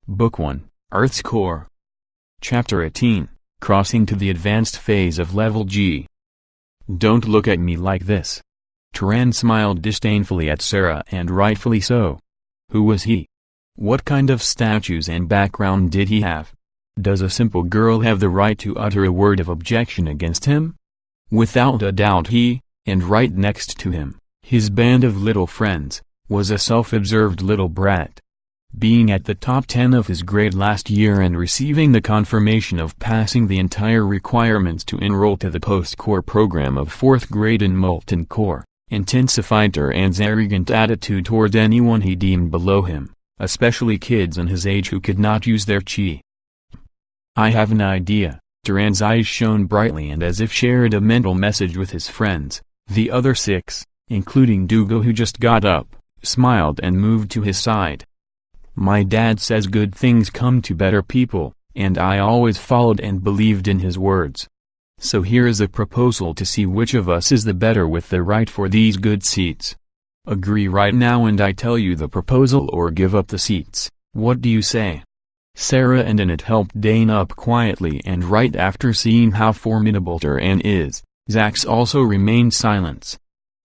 Book 1, Earth's Core. Chapter 18, Crossing to the Advanced Phase of Level G. Don't look at me like this. Turan smiled disdainfully at Sarah, and rightfully so. Who was he? What kind of statues and background did he have? Does a simple girl have the right to utter a word of objection against him? Without a doubt he, and right next to him, his band of little friends, was a self-absorbed little brat. Being at the top 10 of his grade last year and receiving the confirmation of passing the entire requirements to enroll to the post-core program of 4th grade in Molten Core, intensified Turan's arrogant attitude toward anyone he deemed below him, especially kids in his age who could not use their chi. I have an idea. Turan's eyes shone brightly and as if shared a mental message with his friends. The other 6, including Dougal who just got up, smiled and moved to his side. My dad says good things come to better people, and I always followed and believed in his words. So here is a proposal to see which of us is the better with the right for these good seats. Agree right now and I tell you the proposal, or give up the seats. What do you say? Sarah and Annette helped Dane up quietly, and right after seeing how formidable Turan is, Zax also remained silent.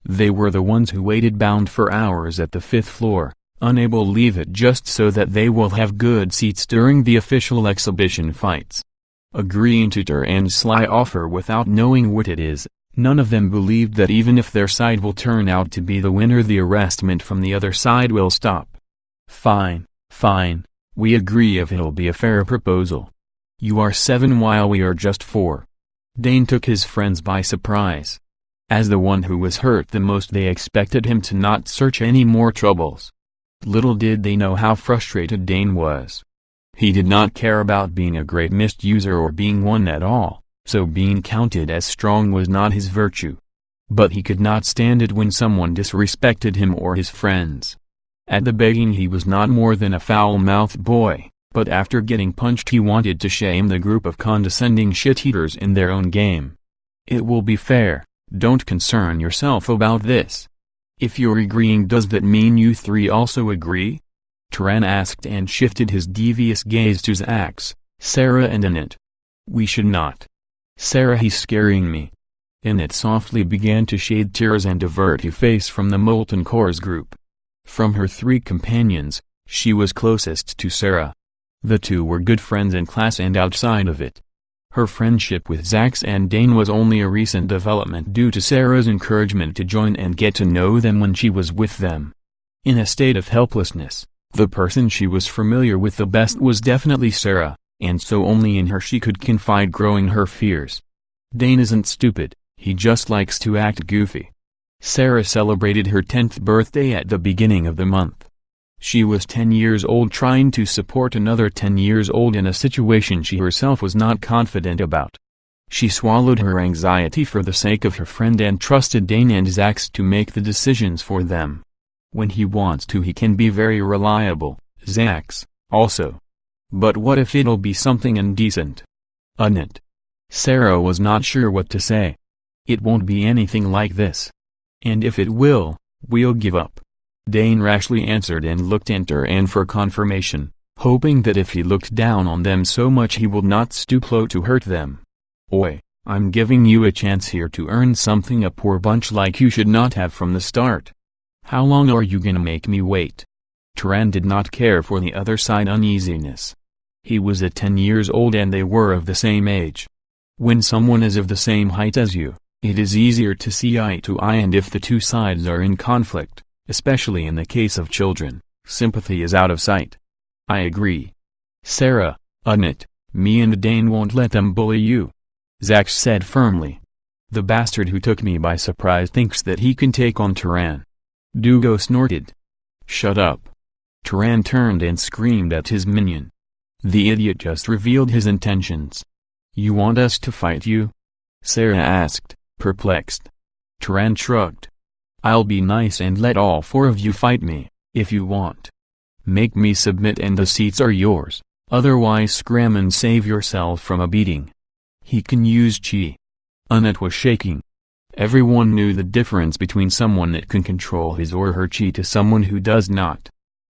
They were the ones who waited bound for hours at the 5th floor, unable to leave it just so that they will have good seats during the official exhibition fights. Agreeing to Turan's sly offer without knowing what it is, none of them believed that even if their side will turn out to be the winner, the arrestment from the other side will stop. Fine, fine, we agree if it'll be a fair proposal. You are 7 while we are just 4. Dane took his friends by surprise. As the one who was hurt the most, they expected him to not search any more troubles. Little did they know how frustrated Dane was. He did not care about being a great mist-user or being one at all, so being counted as strong was not his virtue. But he could not stand it when someone disrespected him or his friends. At the begging he was not more than a foul-mouthed boy, but after getting punched he wanted to shame the group of condescending shit-eaters in their own game. It will be fair, don't concern yourself about this. If you're agreeing, does that mean you 3 also agree? Turan asked and shifted his devious gaze to Zax, Sarah and Annette. We should not. Sarah, he's scaring me. Annette softly began to shade tears and divert her face from the Molten Cores group. From her 3 companions, she was closest to Sarah. The 2 were good friends in class and outside of it. Her friendship with Zax and Dane was only a recent development due to Sarah's encouragement to join and get to know them when she was with them. In a state of helplessness, the person she was familiar with the best was definitely Sarah, and so only in her she could confide growing her fears. Dane isn't stupid, he just likes to act goofy. Sarah celebrated her 10th birthday at the beginning of the month. She was 10 years old, trying to support another 10 years old in a situation she herself was not confident about. She swallowed her anxiety for the sake of her friend and trusted Dane and Zax to make the decisions for them. When he wants to, he can be very reliable, Zax, also. But what if it'll be something indecent? Annette. Sarah was not sure what to say. It won't be anything like this. And if it will, we'll give up. Dane rashly answered and looked at Turan for confirmation, hoping that if he looked down on them so much he would not stoop low to hurt them. Oi, I'm giving you a chance here to earn something a poor bunch like you should not have from the start. How long are you gonna make me wait? Turan did not care for the other side uneasiness. He was at 10 years old and they were of the same age. When someone is of the same height as you, it is easier to see eye to eye, and if the 2 sides are in conflict, especially in the case of children, sympathy is out of sight. I agree. Sarah, Annette, me and Dane won't let them bully you. Zax said firmly. The bastard who took me by surprise thinks that he can take on Turan. Dougal snorted. Shut up. Turan turned and screamed at his minion. The idiot just revealed his intentions. You want us to fight you? Sarah asked, perplexed. Turan shrugged. I'll be nice and let all 4 of you fight me, if you want. Make me submit and the seats are yours, otherwise scram and save yourself from a beating. He can use chi. Annette was shaking. Everyone knew the difference between someone that can control his or her chi to someone who does not.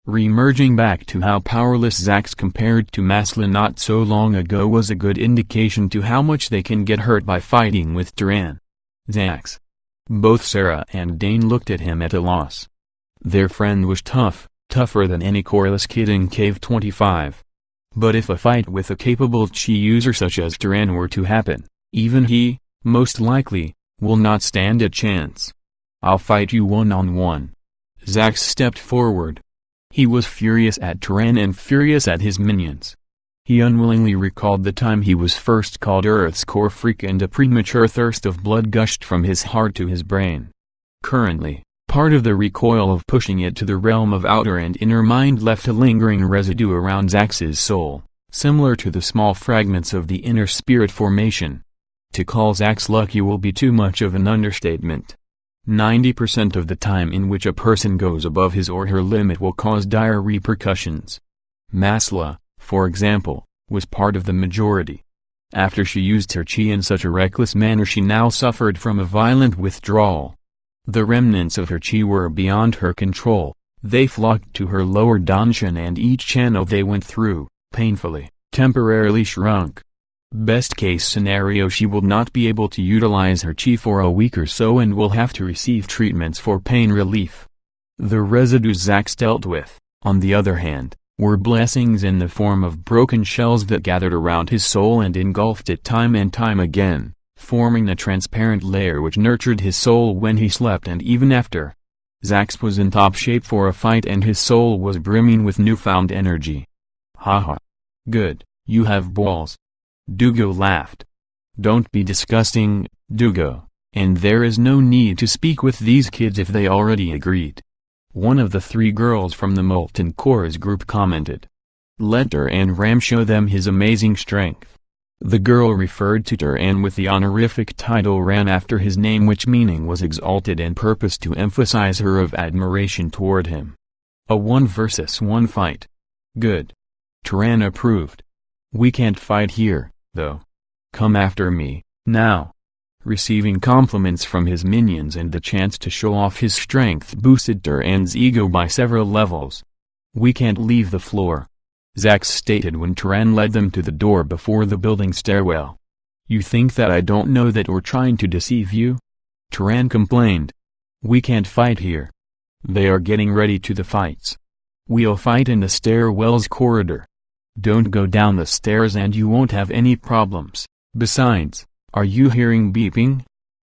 Remerging back to how powerless Zax compared to Masla not so long ago was a good indication to how much they can get hurt by fighting with Turan. Zax. Both Sarah and Dane looked at him at a loss. Their friend was tough, tougher than any coreless kid in Cave 25. But if a fight with a capable chi user such as Turan were to happen, even he, most likely, will not stand a chance. I'll fight you one-on-one. Zax stepped forward. He was furious at Turan and furious at his minions. He unwillingly recalled the time he was first called Earth's core freak and a premature thirst of blood gushed from his heart to his brain. Currently, part of the recoil of pushing it to the realm of outer and inner mind left a lingering residue around Zax's soul, similar to the small fragments of the inner spirit formation. To call Zax lucky will be too much of an understatement. 90% of the time in which a person goes above his or her limit will cause dire repercussions. Masla, for example, was part of the majority. After she used her chi in such a reckless manner, she now suffered from a violent withdrawal. The remnants of her chi were beyond her control. They flocked to her lower danshan and each channel they went through, painfully, temporarily shrunk. Best case scenario, she will not be able to utilize her chi for a week or so and will have to receive treatments for pain relief. The residues Zax dealt with, on the other hand, were blessings in the form of broken shells that gathered around his soul and engulfed it time and time again, forming a transparent layer which nurtured his soul when he slept and even after. Zax was in top shape for a fight and his soul was brimming with newfound energy. Haha. Good, you have balls. Dugo laughed. Don't be disgusting, Dugo, and there is no need to speak with these kids if they already agreed. One of the three girls from the Molten Cores group commented. Let Turan Ram show them his amazing strength. The girl referred to Turan with the honorific title Ran after his name, which meaning was exalted and purposed to emphasize her of admiration toward him. A 1-versus-1 fight. Good. Turan approved. We can't fight here, though. Come after me, now. Receiving compliments from his minions and the chance to show off his strength boosted Turan's ego by several levels. We can't leave the floor, Zax stated when Turan led them to the door before the building stairwell. You think that I don't know that we're trying to deceive you? Turan complained. We can't fight here. They are getting ready to the fights. We'll fight in the stairwell's corridor. Don't go down the stairs and you won't have any problems. Besides, are you hearing beeping?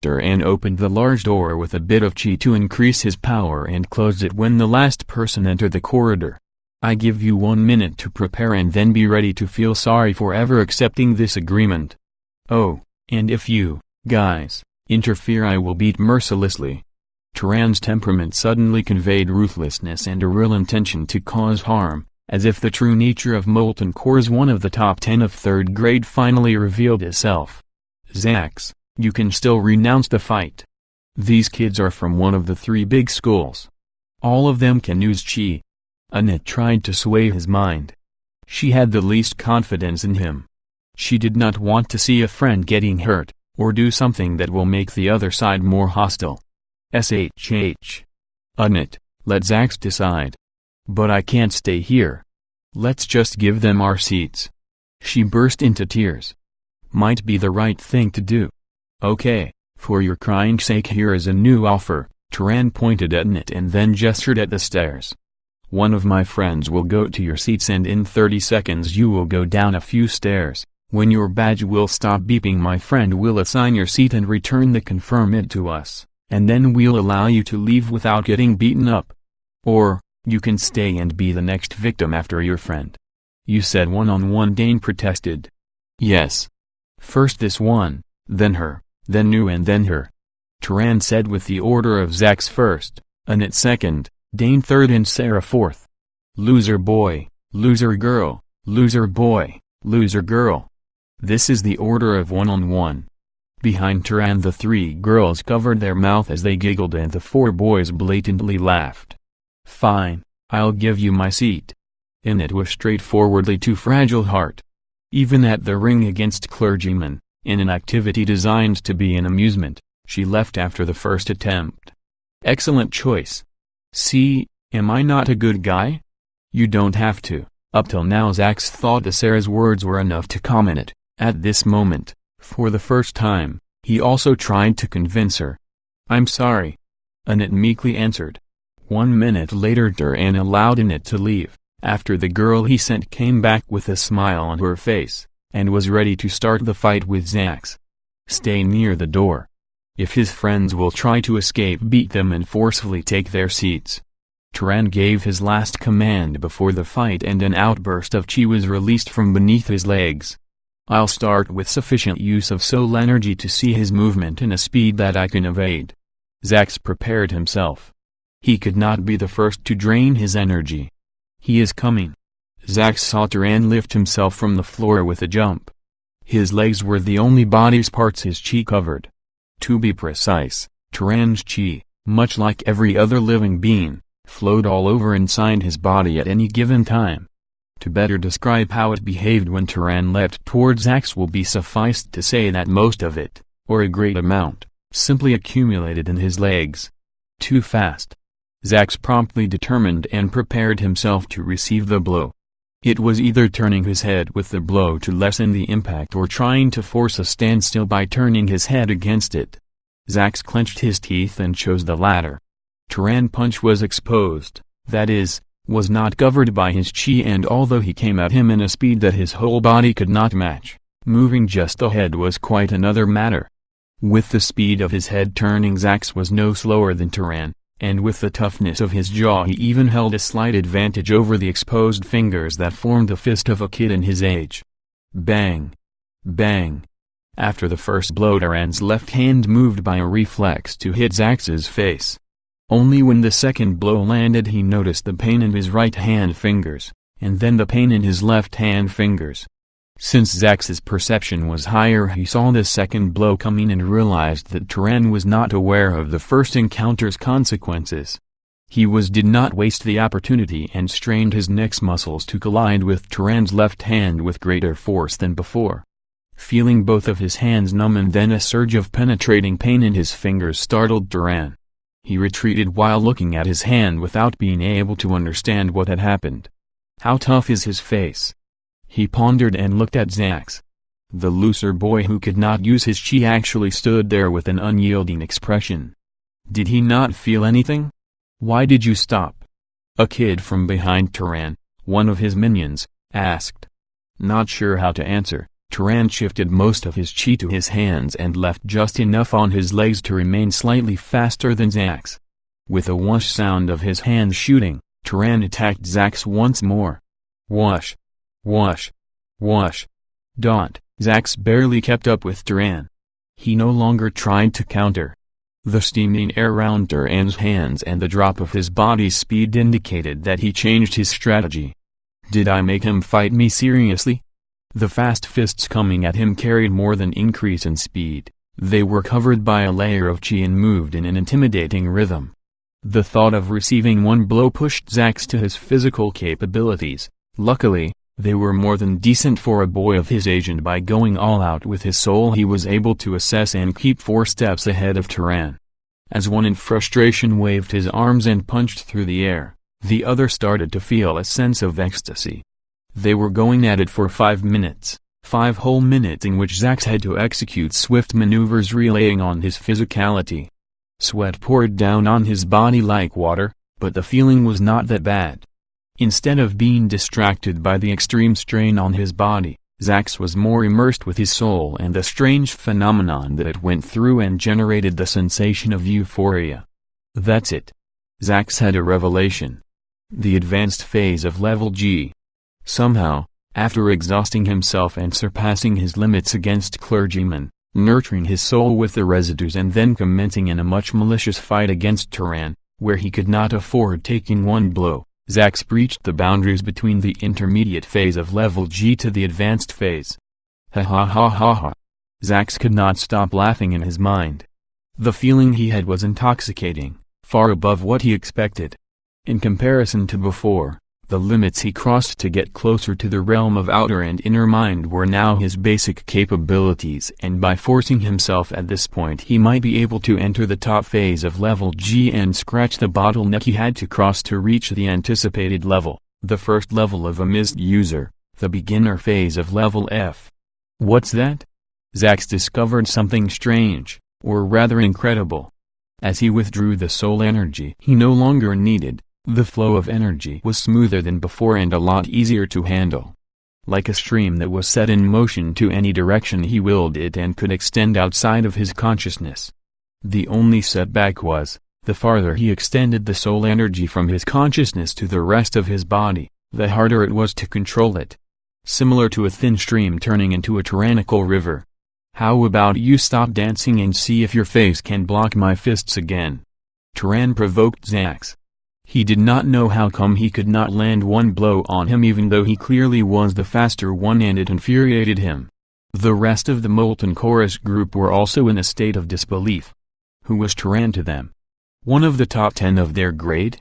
Turan opened the large door with a bit of chi to increase his power and closed it when the last person entered the corridor. I give you 1 minute to prepare and then be ready to feel sorry for ever accepting this agreement. Oh, and if you, guys, interfere I will beat mercilessly. Turan's temperament suddenly conveyed ruthlessness and a real intention to cause harm, as if the true nature of Molten Cores, one of the top 10 of 3rd grade, finally revealed itself. Zax, you can still renounce the fight. These kids are from one of the 3 big schools. All of them can use chi. Annette tried to sway his mind. She had the least confidence in him. She did not want to see a friend getting hurt, or do something that will make the other side more hostile. SHH. Annette, let Zax decide. But I can't stay here. Let's just give them our seats. She burst into tears. Might be the right thing to do. Okay, for your crying sake here is a new offer. Turan pointed at Annette and then gestured at the stairs. One of my friends will go to your seats and in 30 seconds you will go down a few stairs. When your badge will stop beeping, my friend will assign your seat and return the confirm it to us, and then we'll allow you to leave without getting beaten up. Or, you can stay and be the next victim after your friend. You said one-on-one, Dane protested. Yes. First this one, then her, then you and then her. Turan said with the order of Zax first, Annette second, Dane third and Sarah fourth. Loser boy, loser girl, loser boy, loser girl. This is the order of one-on-one. Behind Turan the 3 girls covered their mouth as they giggled and the 4 boys blatantly laughed. Fine, I'll give you my seat. Annette was straightforwardly too fragile heart. Even at the ring against clergymen, in an activity designed to be an amusement, she left after the first attempt. Excellent choice. See, am I not a good guy? You don't have to. Up till now Zax thought that Sarah's words were enough to calm it. At this moment, for the first time, he also tried to convince her. I'm sorry. Annette meekly answered. 1 minute later Duran allowed Annette to leave, after the girl he sent came back with a smile on her face, and was ready to start the fight with Zax. Stay near the door. If his friends will try to escape, beat them and forcefully take their seats. Turan gave his last command before the fight, and an outburst of chi was released from beneath his legs. I'll start with sufficient use of soul energy to see his movement in a speed that I can evade. Zax prepared himself. He could not be the first to drain his energy. He is coming. Zax saw Turan lift himself from the floor with a jump. His legs were the only body's parts his chi covered. To be precise, Turan's chi, much like every other living being, flowed all over inside his body at any given time. To better describe how it behaved when Turan leapt towards Zax will be sufficed to say that most of it, or a great amount, simply accumulated in his legs. Too fast. Zax promptly determined and prepared himself to receive the blow. It was either turning his head with the blow to lessen the impact or trying to force a standstill by turning his head against it. Zax clenched his teeth and chose the latter. Turan's punch was exposed, that is, was not covered by his chi, and although he came at him in a speed that his whole body could not match, moving just ahead was quite another matter. With the speed of his head turning, Zax was no slower than Turan, and with the toughness of his jaw he even held a slight advantage over the exposed fingers that formed the fist of a kid in his age. Bang! Bang! After the first blow, Turan's left hand moved by a reflex to hit Zax's face. Only when the second blow landed he noticed the pain in his right hand fingers, and then the pain in his left hand fingers. Since Zax's perception was higher, he saw the second blow coming and realized that Turan was not aware of the first encounter's consequences. He did not waste the opportunity and strained his neck muscles to collide with Turan's left hand with greater force than before. Feeling both of his hands numb and then a surge of penetrating pain in his fingers startled Turan. He retreated while looking at his hand without being able to understand what had happened. How tough is his face? He pondered and looked at Zax. The looser boy who could not use his chi actually stood there with an unyielding expression. Did he not feel anything? Why did you stop? A kid from behind Turan, one of his minions, asked. Not sure how to answer, Turan shifted most of his chi to his hands and left just enough on his legs to remain slightly faster than Zax. With a whoosh sound of his hands shooting, Turan attacked Zax once more. Whoosh! Whoosh! Whoosh! Dot! Zax barely kept up with Turan. He no longer tried to counter. The steaming air around Turan's hands and the drop of his body's speed indicated that he changed his strategy. Did I make him fight me seriously? The fast fists coming at him carried more than increase in speed. They were covered by a layer of chi and moved in an intimidating rhythm. The thought of receiving one blow pushed Zax to his physical capabilities. Luckily, they were more than decent for a boy of his age, and by going all out with his soul he was able to assess and keep 4 steps ahead of Turan. As one in frustration waved his arms and punched through the air, the other started to feel a sense of ecstasy. They were going at it for 5 minutes, 5 whole minutes in which Zax had to execute swift maneuvers relying on his physicality. Sweat poured down on his body like water, but the feeling was not that bad. Instead of being distracted by the extreme strain on his body, Zax was more immersed with his soul and the strange phenomenon that it went through and generated the sensation of euphoria. That's it. Zax had a revelation. The advanced phase of level G. Somehow, after exhausting himself and surpassing his limits against clergymen, nurturing his soul with the residues and then commencing in a much malicious fight against Turan, where he could not afford taking one blow, Zax breached the boundaries between the intermediate phase of level G to the advanced phase. Ha ha ha ha ha. Zax could not stop laughing in his mind. The feeling he had was intoxicating, far above what he expected. In comparison to before, the limits he crossed to get closer to the realm of outer and inner mind were now his basic capabilities, and by forcing himself at this point he might be able to enter the top phase of level G and scratch the bottleneck he had to cross to reach the anticipated level. The first level of a mist user, the beginner phase of level F. What's that? Zax discovered something strange, or rather incredible. As he withdrew the soul energy he no longer needed, the flow of energy was smoother than before and a lot easier to handle. Like a stream that was set in motion to any direction he willed it and could extend outside of his consciousness. The only setback was, the farther he extended the soul energy from his consciousness to the rest of his body, the harder it was to control it. Similar to a thin stream turning into a tyrannical river. How about you stop dancing and see if your face can block my fists again? Turan provoked Zax. He did not know how come he could not land one blow on him even though he clearly was the faster one, and it infuriated him. The rest of the Molten Chorus group were also in a state of disbelief. Who was Turan to them? One of the top 10 of their grade?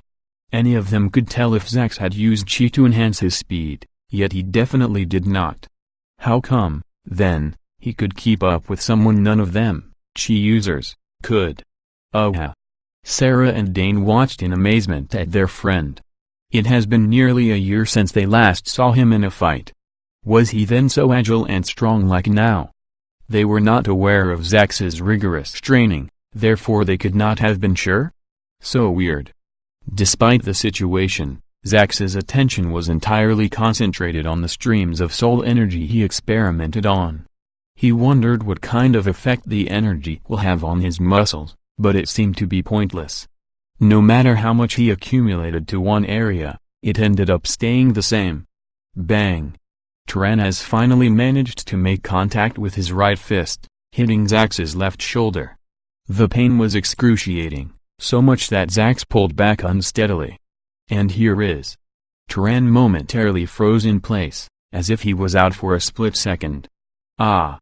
Any of them could tell if Zax had used chi to enhance his speed, yet he definitely did not. How come, then, he could keep up with someone none of them, chi users, could? Sarah and Dane watched in amazement at their friend. It has been nearly a year since they last saw him in a fight. Was he then so agile and strong like now? They were not aware of Zax's rigorous training, therefore they could not have been sure? So weird. Despite the situation, Zax's attention was entirely concentrated on the streams of soul energy he experimented on. He wondered what kind of effect the energy will have on his muscles, but it seemed to be pointless. No matter how much he accumulated to one area, it ended up staying the same. Bang! Turan has finally managed to make contact with his right fist, hitting Zax's left shoulder. The pain was excruciating, so much that Zax pulled back unsteadily. And here is. Turan momentarily froze in place, as if he was out for a split second. Ah!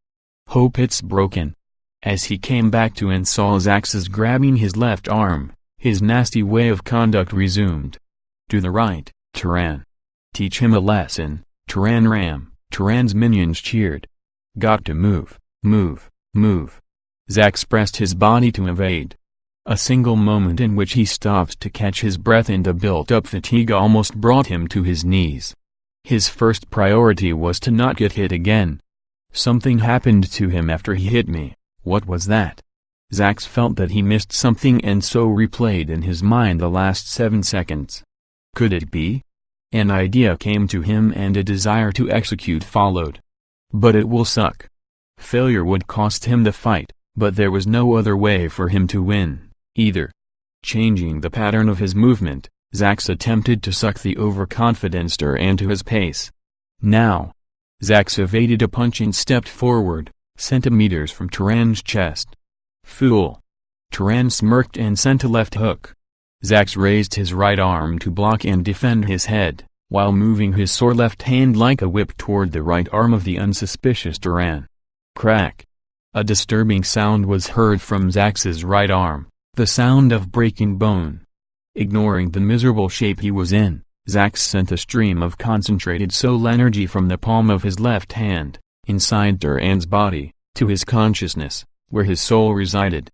Hope it's broken. As he came back to and saw Zax's grabbing his left arm, his nasty way of conduct resumed. To the right, Turan. Teach him a lesson, Turan Ram. Turan's minions cheered. Got to move, move, move. Zax pressed his body to evade. A single moment in which he stopped to catch his breath and a built-up fatigue almost brought him to his knees. His first priority was to not get hit again. Something happened to him after he hit me. What was that? Zax felt that he missed something and so replayed in his mind the last 7 seconds. Could it be? An idea came to him and a desire to execute followed. But it will suck. Failure would cost him the fight, but there was no other way for him to win, either. Changing the pattern of his movement, Zax attempted to suck the overconfidence Turan to his pace. Now. Zax evaded a punch and stepped forward, centimeters from Turan's chest. Fool! Turan smirked and sent a left hook. Zax raised his right arm to block and defend his head, while moving his sore left hand like a whip toward the right arm of the unsuspicious Turan. Crack! A disturbing sound was heard from Zax's right arm, the sound of breaking bone. Ignoring the miserable shape he was in, Zax sent a stream of concentrated soul energy from the palm of his left hand, inside Turan's body, to his consciousness, where his soul resided.